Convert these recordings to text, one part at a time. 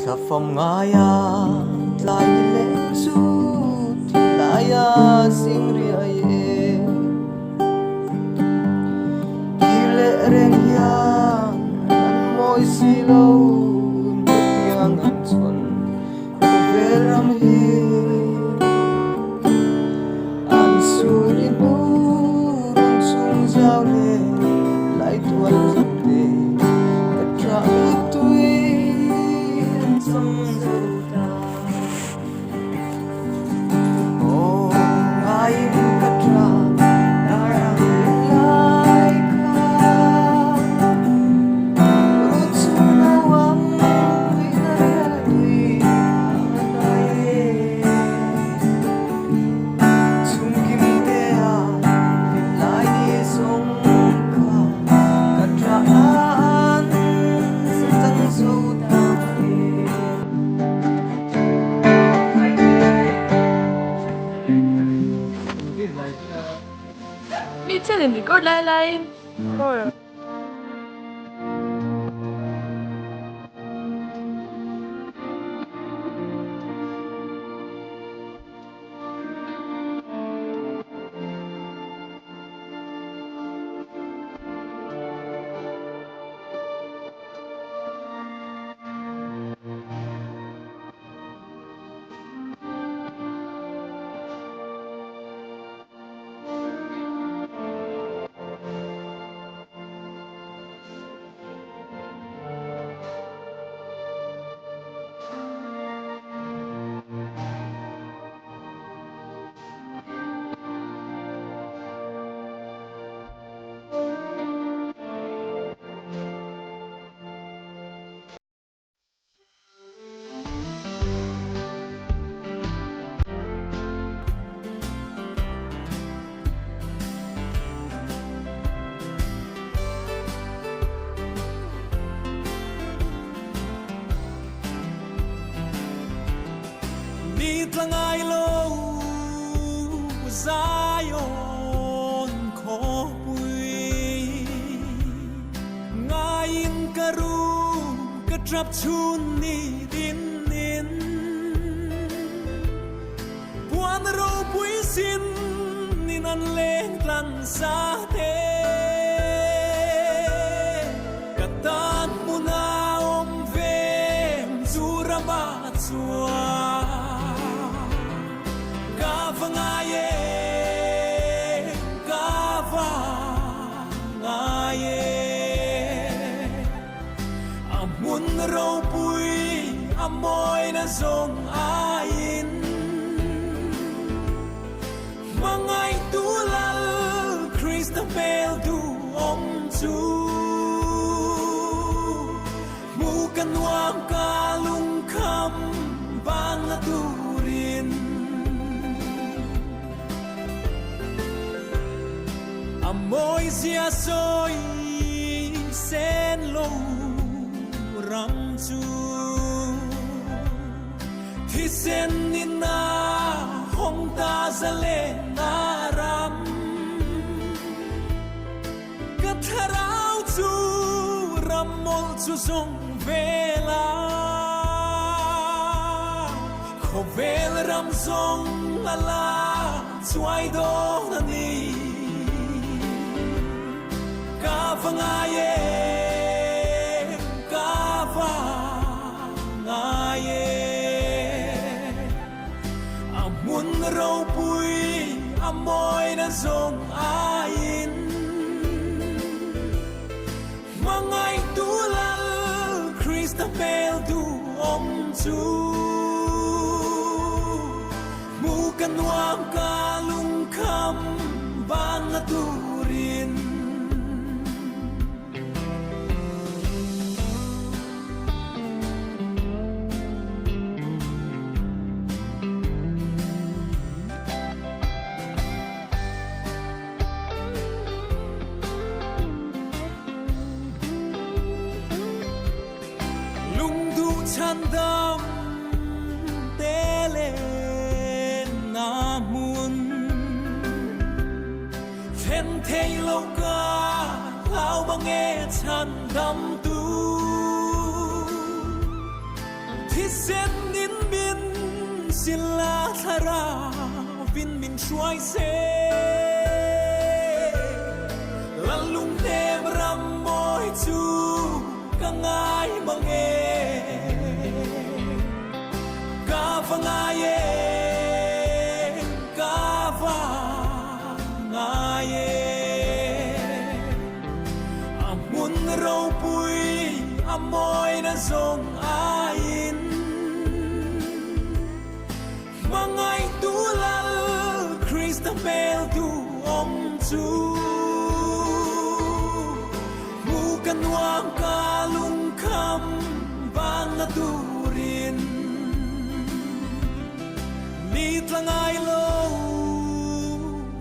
sa phong ngaya lai le chu laya sing ri ai ile reng yang an moi si lo yang an chon veram hi an suri bu run chung giao le lai tuan te ka tra tui sông ta oh ai ka tra dara lai ka rut suna wang wi na tui ai chung kim te a lai ni song ka tra an sa tang so ta你这里给我来，哦。Tlangai lo Zion ko pui ngayin karu katrap chun ni din nin puan ro pui sin ni nan leng tlan sa te katan muna om vem zurama chua râu bụi môi đã rong ain mang ai tu lal Christabel tu ông chú mu kan wang ka lung kham bang tu rin môi zia soi sen lâu ram chu thi sen ni na hong ta za le na ram ka tharau chu ram mol chu song vela kho vel ram song ala chuai do na ni ka vanga ye râu bụi môi đã rong ain mang ai tu lal Christabel tu ông chú mu kan wang ka lung kham bang tu rin chan dam tele namun phen thei lâu ca lao bang nghe chan dam tu sila thara vin min shuai se lalung nem ram moi chu kangai mange ka vangaye ka vangaye amun rau pui amoy na zong ain Mangai tulal Krista mel tu om tu Bukan wang kalung kam Bang naturin Nit lang ay lo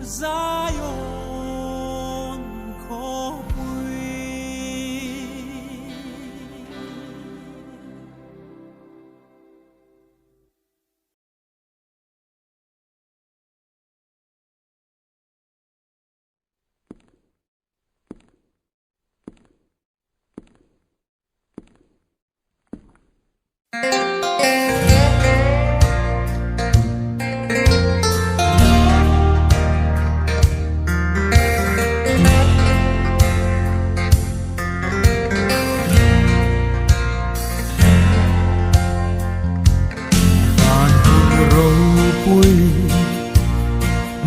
Zion ko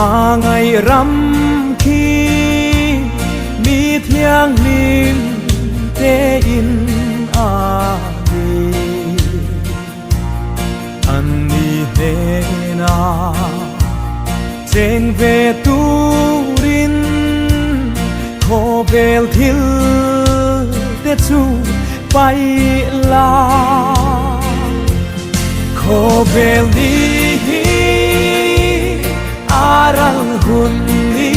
mà ngày rằm khi mi thiêng liêng tê in a đi anh đi thế na trên về tu rin khô bèl thiêu tê chu bay la khô bèl đi aral hunni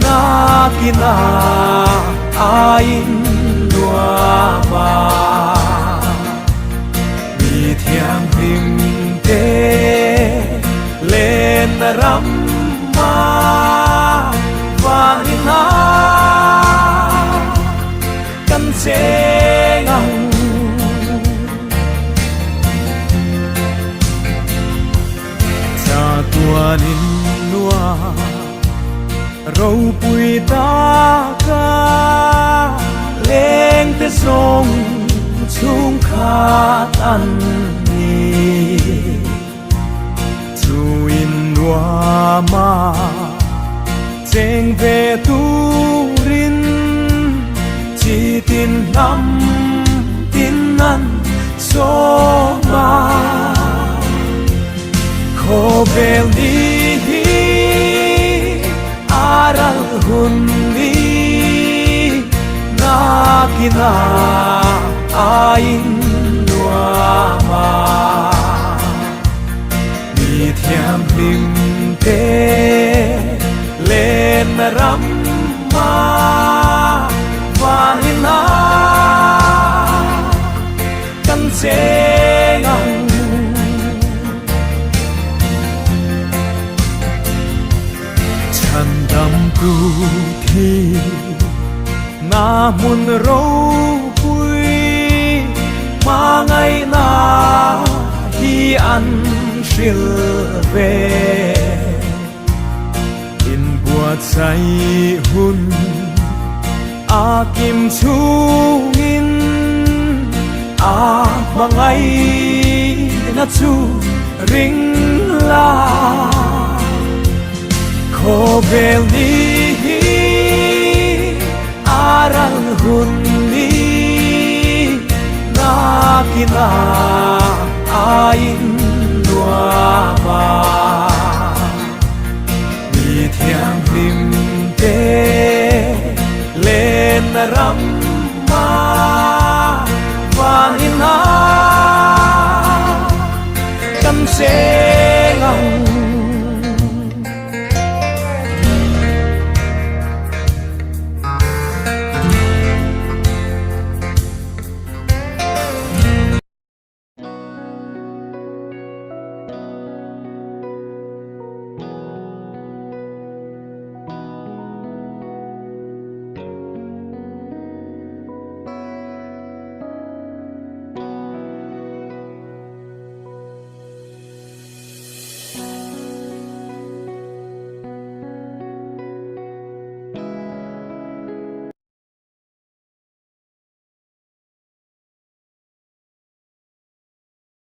na kina ain nuama mi thiang him te lên ram ma và na kan se ngang tua nín lúa râu bụi ta ca lên tới sông chung khát ăn nhì chu in lúa mà trên về tu rin chỉ tin năm tin ăn số mà khô bèl đi aral hunni na kina ain nuama mi thiam lim te lên ram ma và na kan se ngang đam tu thi na mun râu bụi mà ngày na hi ăn siêu về in buat say hun a kim chung in a mà ngày na chu ring la khô bèl đi aral hunni na kina ain nuama mi thiang lim te lên ram ma